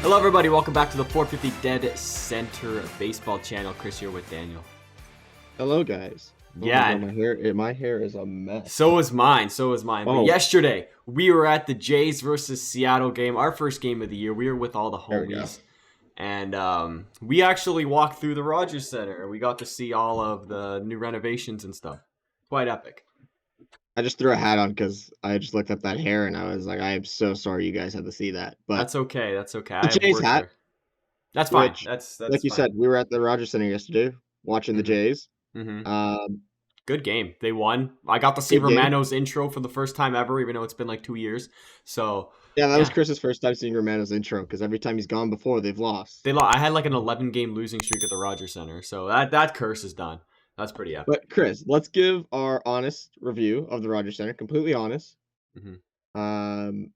Hello, everybody. Welcome back to the 450 Dead Center Baseball channel. Chris here with Daniel. Hello, guys. Yeah. My hair is a mess. So is mine. Oh. But yesterday, we were at the Jays versus Seattle game, our first game of the year. We were with all the homies. And we actually walked through the Rogers Center. We got to see all of the new renovations and stuff. Quite epic. I just threw a hat on because I just looked at that hair and I was like, I am so sorry you guys had to see that. But That's okay. That's okay. the Jays hat. There. That's fine. Which, that's like you fine. said, we were at the Rogers Center yesterday watching the Jays. Good game. They won. I got to see Romano's intro for the first time ever, even though it's been like 2 years. So yeah, that was Chris's first time seeing Romano's intro because every time he's gone before, they've lost. I had like an 11-game losing streak at the Rogers Center, so that curse is done. That's pretty epic. But Chris, let's give our honest review of the Rogers Center, completely honest. And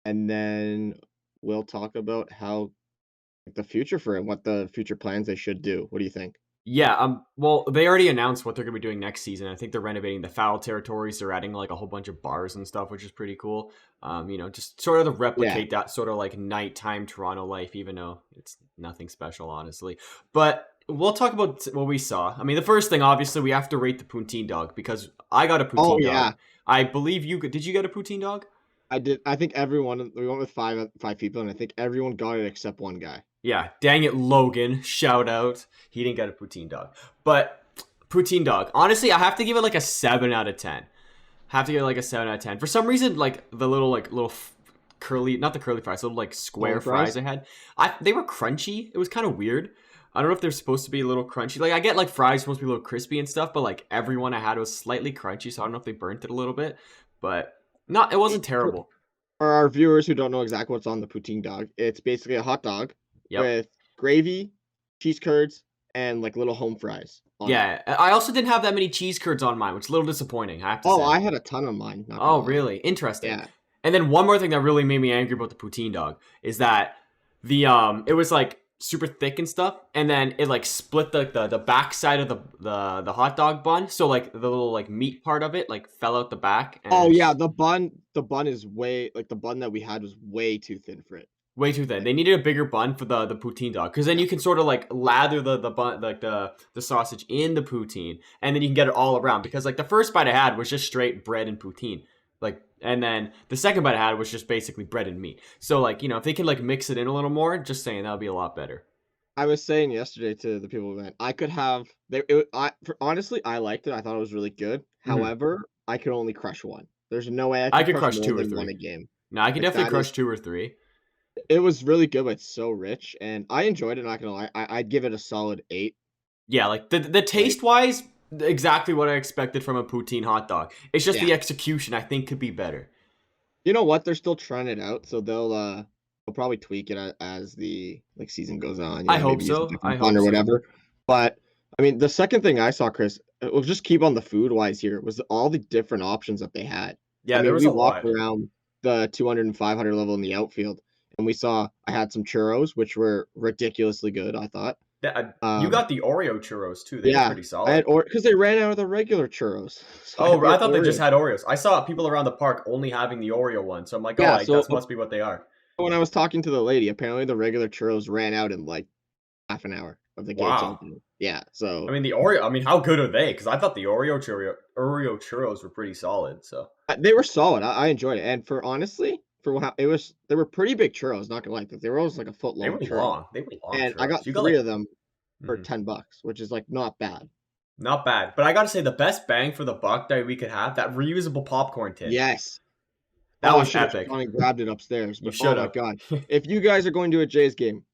then we'll talk about how the future for it, what the future plans they should do. What do you think? Yeah, well, they already announced what they're going to be doing next season. I think they're renovating the foul territories. They're adding like a whole bunch of bars and stuff, which is pretty cool. Just sort of to replicate that sort of like nighttime Toronto life, even though it's nothing special, honestly. But we'll talk about what we saw. I mean, the first thing, obviously, we have to rate the Poutine Dog because I got a Poutine Dog. Yeah. I believe did you get a Poutine Dog? I did. I think everyone, we went with five people, and I think everyone got it except one guy. Yeah, dang it, Logan. Shout out. He didn't get a Poutine Dog. But Poutine Dog, honestly, I have to give it like a 7 out of 10. For some reason, like the little curly, not the curly fries, little like square fries I had, they were crunchy. It was kind of weird. I don't know if they're supposed to be a little crunchy. Like I get like fries supposed to be a little crispy and stuff, but like every one I had was slightly crunchy, so I don't know if they burnt it a little bit. But it wasn't terrible. For our viewers who don't know exactly what's on the Poutine Dog, it's basically a hot dog with gravy, cheese curds, and like little home fries. Yeah, I also didn't have that many cheese curds on mine, which is a little disappointing, I have to say. I had a ton on mine. Really? Interesting. Yeah. And then one more thing that really made me angry about the Poutine Dog is that it was like super thick and stuff, and then it like split the back side of the hot dog bun, so like the little like meat part of it like fell out the back. And the bun is way, like the bun that we had was way too thin for it. Way too thin. They needed a bigger bun for the Poutine Dog, because then you can sort of like lather the bun, like the sausage in the poutine, and then you can get it all around. Because like the first bite I had was just straight bread and poutine, like, and then the second bite I had was just basically bread and meat. So like, if they can like mix it in a little more, just saying, that would be a lot better. I was saying yesterday to the people that I could have. Honestly, I liked it. I thought it was really good. However, I could only crush one. There's no way I could crush 2 or 3 one a game. No, I could definitely crush 2 or 3. It was really good, but it's so rich, and I enjoyed it. Not gonna lie, I'd give it a solid 8. Yeah, like the taste wise, exactly what I expected from a poutine hot dog. It's just the execution I think could be better. You know what? They're still trying it out, so they'll probably tweak it as the season goes on. I hope so. Or whatever. But I mean, the second thing I saw, Chris, we'll just keep on the food wise here, was all the different options that they had. Yeah, there was a lot. We walked around the 200 and 500 level in the outfield, and I had some churros, which were ridiculously good, I thought. You got the Oreo churros too. They were pretty solid. Because they ran out of the regular churros. So I thought they just had Oreos. I saw people around the park only having the Oreo one, so I'm like, that must be what they are. When I was talking to the lady, apparently the regular churros ran out in like half an hour of the gates opening. Yeah, so I mean the Oreo. I mean, how good are they? Because I thought the Oreo churros were pretty solid. So they were solid. I enjoyed it, and for how it was, they were pretty big churros. Not gonna lie, they were almost like a foot long. They were long. And I got 3 of them for $10, which is like not bad. Not bad, but I gotta say the best bang for the buck that we could have, that reusable popcorn tin. Yes. That was epic. I grabbed it upstairs. But, my God. If you guys are going to a Jays game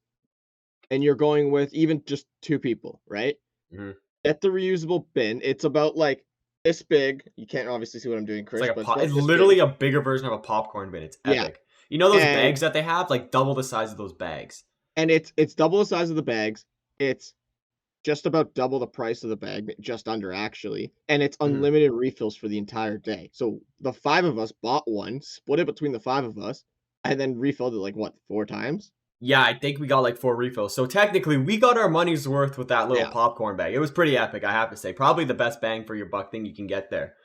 and you're going with even just 2 people, right? Get the reusable bin. It's about like this big. You can't obviously see what I'm doing, Chris. It's literally a bigger version of a popcorn bin. It's epic. Yeah. You know those bags that they have? Like double the size of those bags. And it's double the size of the bags. It's just about double the price of the bag, just under actually, and it's unlimited refills for the entire day. So the 5 of us bought one, split it between the 5 of us, and then refilled it like 4 times? Yeah, I think we got like 4 refills. So technically, we got our money's worth with that little popcorn bag. It was pretty epic, I have to say. Probably the best bang for your buck thing you can get there.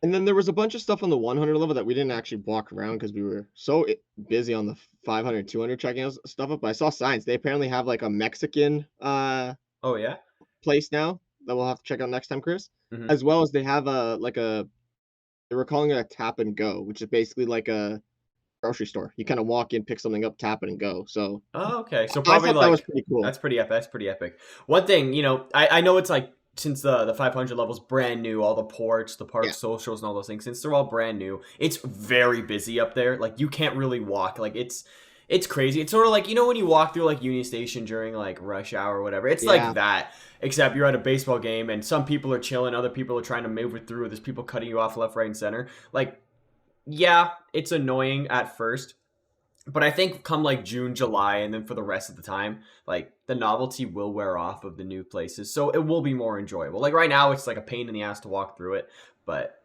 And then there was a bunch of stuff on the 100 level that we didn't actually walk around because we were so busy on the 500, 200 checking out stuff up. But I saw signs. They apparently have like a Mexican Oh yeah. place now that we'll have to check out next time, Chris. Hmm. As well as they have a like a they were calling it a tap and go, which is basically like a grocery store. You kind of walk in, pick something up, tap it, and go. So Oh, okay. So I probably thought that was like pretty cool. that's pretty epic. That's pretty epic. One thing, I know it's like since the 500 levels brand new, all the ports, the park Yeah, socials, and all those things. Since they're all brand new, it's very busy up there. Like you can't really walk. Like it's crazy. It's sort of like when you walk through like Union Station during like rush hour or whatever. It's like yeah. that, except you're at a baseball game and some people are chilling, other people are trying to move it through. There's people cutting you off left, right, and center. Like yeah, it's annoying at first, but I think come like June, July, and then for the rest of the time, like the novelty will wear off of the new places, so it will be more enjoyable. Like right now, it's like a pain in the ass to walk through it, but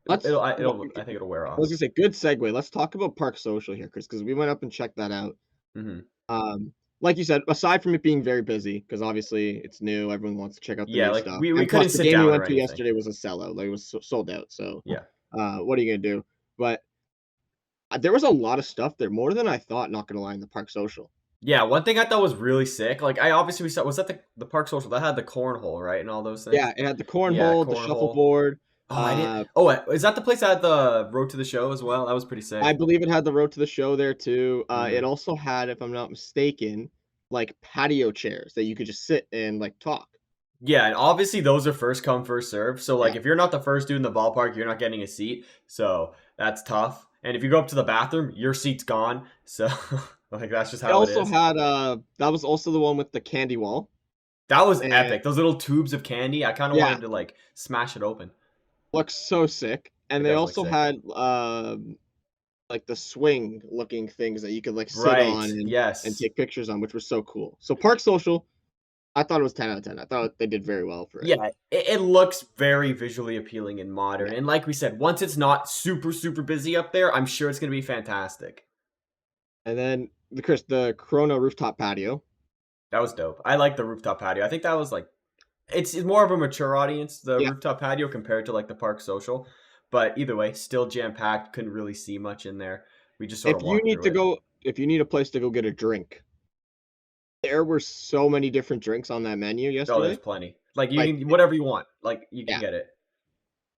Let's. I think it'll wear I was off. gonna say good segue. Let's talk about Park Social here, Chris, because we went up and checked that out. Hmm. Like you said, aside from it being very busy, because obviously it's new, everyone wants to check out the Yeah, new like stuff, we and plus couldn't the sit game we down went or to anything. yesterday was a sellout, like it was sold out. So, Yeah, what are you gonna do? But there was a lot of stuff there, more than I thought. Not gonna lie, in the Park Social. yeah. One thing I thought was really sick. Like I obviously we saw was that the park social that had the cornhole right and all those things. Yeah, it had the Yeah, cornhole, the cornhole. shuffleboard. Oh, I didn't. Uh, Oh, is that the place that had the road to the show as well? That was pretty I sick. believe it had the road to the show there too. It Hmm. also had, if I'm not mistaken, like patio chairs that you could just sit and like talk. Yeah, and obviously those are first come, first serve. So Yeah. like if you're not the first dude in the ballpark, you're not getting a seat. So that's tough. And if you go up to the bathroom, your seat's gone. So like that's just It how it also is. had that was also the one with the candy wall. That was And epic. Those little tubes of candy. I kind of yeah, wanted to like smash it open. looks so sick. It And they does look also sick. had like the swing looking things that you could like sit on Right. and Yes. take pictures on, which was so cool. So Park Social, I thought it was 10 out of 10. I thought they did very well for it. Yeah, it looks very visually appealing and modern. Yeah. And like we said, once it's not super, super busy up there, I'm sure it's going to be fantastic. And then the Corona rooftop patio. That was dope. I like the rooftop patio. I think that was like it's more of a mature audience, the Yeah. rooftop patio compared to like the park social. But either way, still jam packed. Couldn't really see much in there. We just sort of walked through it. If you need a place to go get a drink, there were so many different drinks on that menu Oh, there's yesterday. plenty. Like you Like, can whatever you want. Like you can yeah. get it.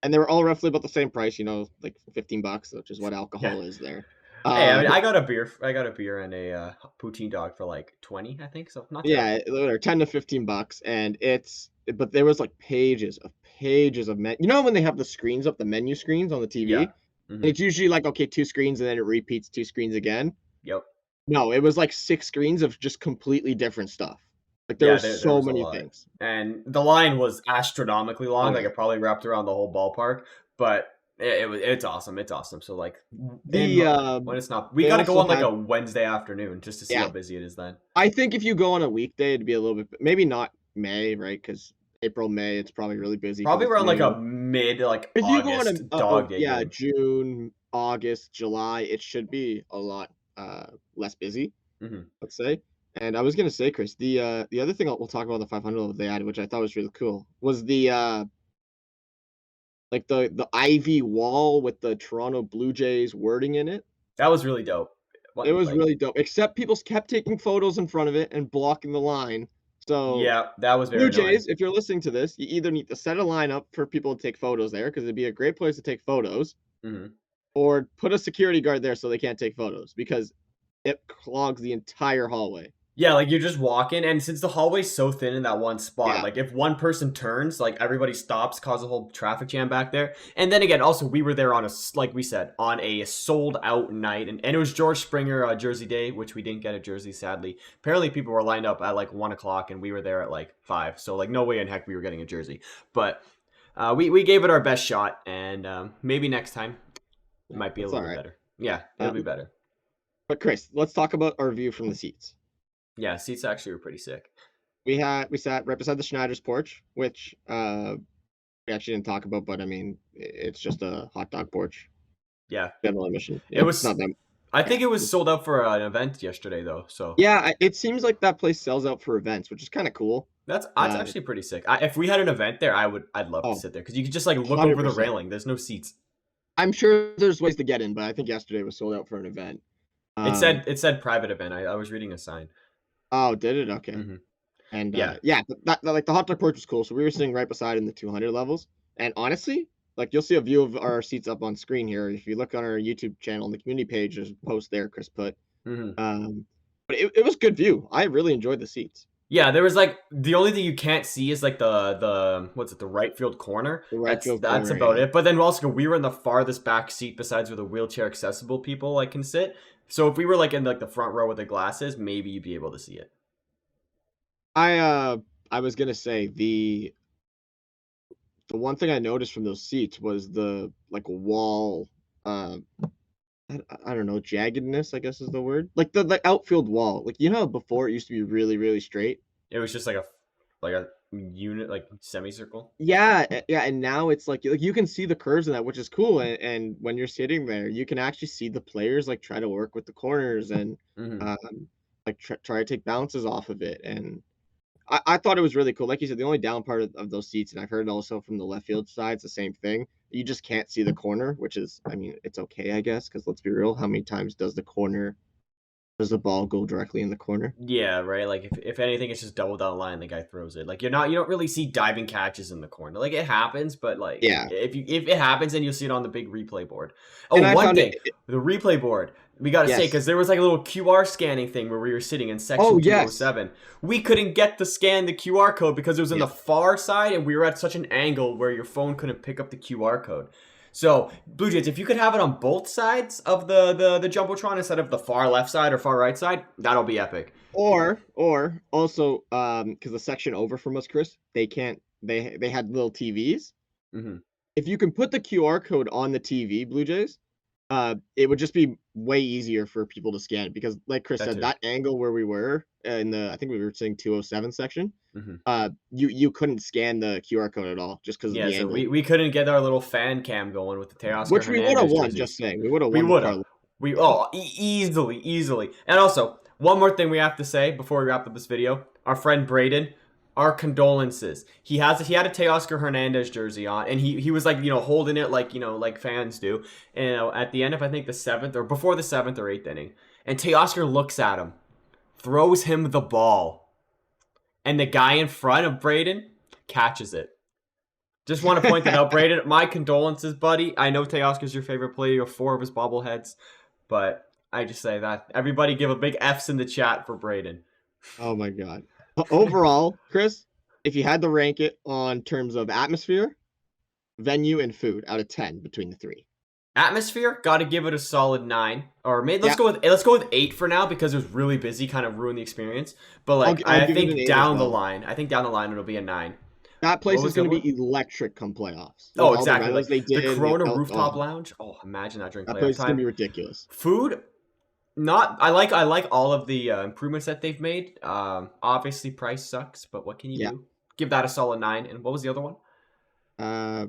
And they were all roughly about the same price, like $15, which is what Yeah. alcohol is there. Hey, I Um, mean, I got a beer. I got a beer and a poutine dog for like 20, I think. So not yeah, terrible. they're 10 to $15, and but there was like pages of men. You know when they have the screens up, the menu screens on the TV, Yeah. and Hmm. it's usually like okay, two screens, and then it repeats two screens again. Yep. No, it was like six screens of just completely different stuff. Like there Yeah, was there so was a many lot. things. And the line was astronomically long. Oh Like yeah. it probably wrapped around the whole ballpark. But it's awesome. It's awesome. So like The when it's not, we they got to go also on like had a Wednesday afternoon just to see how yeah. busy it is then. I think if you go on a weekday, it'd be a little bit maybe not May, right? Because April, May, it's probably really busy because Probably it's around like a new. mid like If you go on August dog day yeah, game. June, August, July, it should be a lot less busy, Hmm. let's say. And I was gonna say, Chris, the other thing we'll talk about the 500 level they added, which I thought was really cool, was the like the ivy wall with the Toronto Blue Jays wording in it. That was really dope. It What was like really dope. Except people kept taking photos in front of it and blocking the line. So yeah, that was very Blue annoying. Jays, if you're listening to this, you either need to set a line up for people to take photos there because it'd be a great place to take photos, Hmm. or put a security guard there so they can't take photos because it clogs the entire hallway. Yeah, like you're just walking, and since the hallway's so thin in that one spot, Yeah. like if one person turns, like everybody stops, cause a whole traffic jam back there. And then again, also we were there on like we said, on a sold out night, and it was George Springer Jersey Day, which we didn't get a jersey sadly. Apparently, people were lined up at like 1 o'clock, and we were there at like 5. So like no way in heck we were getting a jersey. But we gave it our best shot, and maybe next time it Yeah, might be a that's little all bit right. better. Yeah, it'll Uh, be better. but Chris, let's talk about our view from the seats. Yeah, seats actually were pretty sick. We sat right beside the Schneider's porch, which we actually didn't talk about, but I mean, it's just a hot dog porch, Yeah, general admission. it It's not was. that. I Yeah, think it was sold out for an event yesterday, though. So yeah. It seems like that place sells out for events, which is kind of cool. That's Uh, actually pretty sick. If we had an event there, I'd love to oh, sit there because you could just like look over the 100%. railing. There's no seats. I'm sure there's ways to get in, but I think yesterday was sold out for an event. It said private event. I was reading a sign. Oh, did it? Okay. Hmm. And Yeah. yeah, like the hot dog porch was cool. So we were sitting right beside in the 200 levels. And honestly, like you'll see a view of our seats up on screen here. If you look on our YouTube channel, on the community page, there's a post there Chris put. Hmm. But it was good view. I really enjoyed the seats. Yeah, there was like the only thing you can't see is like the what's it, the right field corner. The right That's field that's corner, about yeah. it. But then also we were in the farthest back seat besides where the wheelchair accessible people like can sit. So if we were like in like the front row with the glasses, maybe you'd be able to see it. I was gonna say the one thing I noticed from those seats was the like wall uh I don't know, jaggedness, I guess is the word. Like the outfield wall. Like you know how before it used to be really, really straight? It was just like a unit like semicircle. Yeah, yeah, and now it's like you can see the curves in that, which is cool. And when you're sitting there, you can actually see the players like try to work with the corners and Hmm. um like try to take bounces off of it. And I thought it was really cool. Like you said, the only down part of those seats, and I've heard also from the left field side, it's the same thing. You just can't see the corner, which is, I mean, it's okay, I guess, because let's be real, how many times does the ball go directly in the corner? Yeah, right. Like if anything, it's just double down the line. The guy throws it. Like you don't really see diving catches in the corner. Like it happens, but like Yeah, if it happens, then you'll see it on the big replay board. Oh, and I one found thing, the replay board we gotta say yes. because there was like a little QR scanning thing where we were sitting in Oh section yes, 207. We couldn't get to scan the QR code because it was in the yes. far side and we were at such an angle where your phone couldn't pick up the QR code. So, Blue Jays, if you could have it on both sides of the jumbotron instead of the far left side or far right side, that'll be epic. Or also, because the section over from us, Chris, they can't. They had little TVs. Hmm. If you can put the QR code on the TV, Blue Jays, it would just be way easier for people to scan it because, like Chris That said, too. that angle where we were in the, I think we were saying 207 section, Hmm. you couldn't scan the QR code at all just because of Yeah, the so angle, we couldn't get our little fan cam going with the Teoscar which we would have Hernandez won. Just jerseys. saying, we would have We won the would have. parlay. We easily. And also, one more thing we have to say before we wrap up this video. Our friend Braden, our condolences. He had a Teoscar Hernandez jersey on, and he was like holding it like like fans do. And at the end of I think the seventh or before the seventh or eighth inning, and Teoscar looks at him, throws him the ball, and the guy in front of Braden catches it. Just want to point that out, Braden. My condolences, buddy. I know Teoscar's your favorite player. You have 4 of his bobbleheads, but I just say that everybody give a big F's in the chat for Braden. Oh my god. Overall, Chris, if you had to rank it on terms of atmosphere, venue, and food out of 10 between the three. Atmosphere, got to give it a solid 9, or maybe Yeah, let's go with 8 for now because it was really busy, kind of ruined the experience. But like I'll I give it an think 8 as down the well. line, it'll be a 9. That What place is was the going other to one? be electric come playoffs with Oh, all the exactly. Like rentals they the did and Corona oh, Rooftop Lounge. Oh, imagine that during that playoff place is going to time. be ridiculous. Food, not I like all of the improvements that they've made. Obviously price sucks, but what can you Yeah. do? Give that a solid 9. And what was the other one? Uh,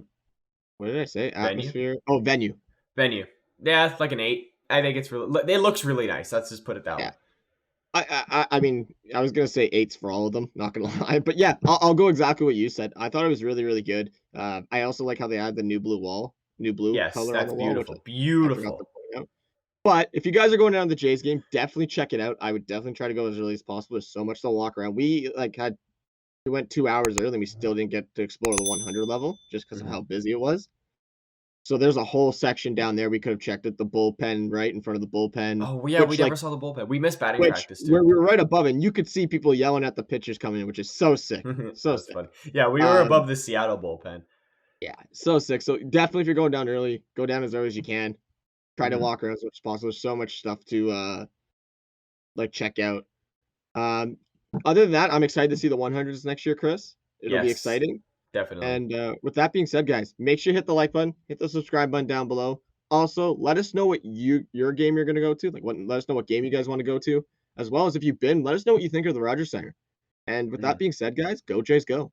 what did I say? Venue. Atmosphere. Oh, venue. Venue. Yeah, it's like an 8. I think it's really. It looks really nice. Let's just put it that way. Yeah. I mean, I was gonna say 8s for all of them. Not gonna lie, but yeah, I'll go exactly what you said. I thought it was really, really good. I also like how they had the new blue Yes, color on that's the wall, which beautiful. I forgot to Beautiful. point out. But if you guys are going down to the Jays game, definitely check it out. I would definitely try to go as early as possible. There's so much to walk around. We went 2 hours early. And we still didn't get to explore the 100 level just because of Hmm. how busy it was. So there's a whole section down there we could have checked at the bullpen, right in front of the bullpen, Oh yeah, we which never like saw the bullpen. We missed batting which practice where too. we were right above, and you could see people yelling at the pitchers coming in, which is so sick, so That's sick. funny. Yeah, we were Um, above the Seattle bullpen. yeah, so sick. So definitely, if you're going down early, go down as early as you can. Try to Hmm. walk around as much as possible. There's so much stuff to like check out. Um, other than that, I'm excited to see the 100s next year, Chris. It'll be Yes, exciting. definitely. And with that being said, guys, make sure you hit the like button, hit the subscribe button down below. Also, let us know what your game you're gonna go to. Let us know what game you guys want to go to, as well as if you've been. Let us know what you think of the Rogers Center. And with that Mhm. being said, guys, go Jays, go.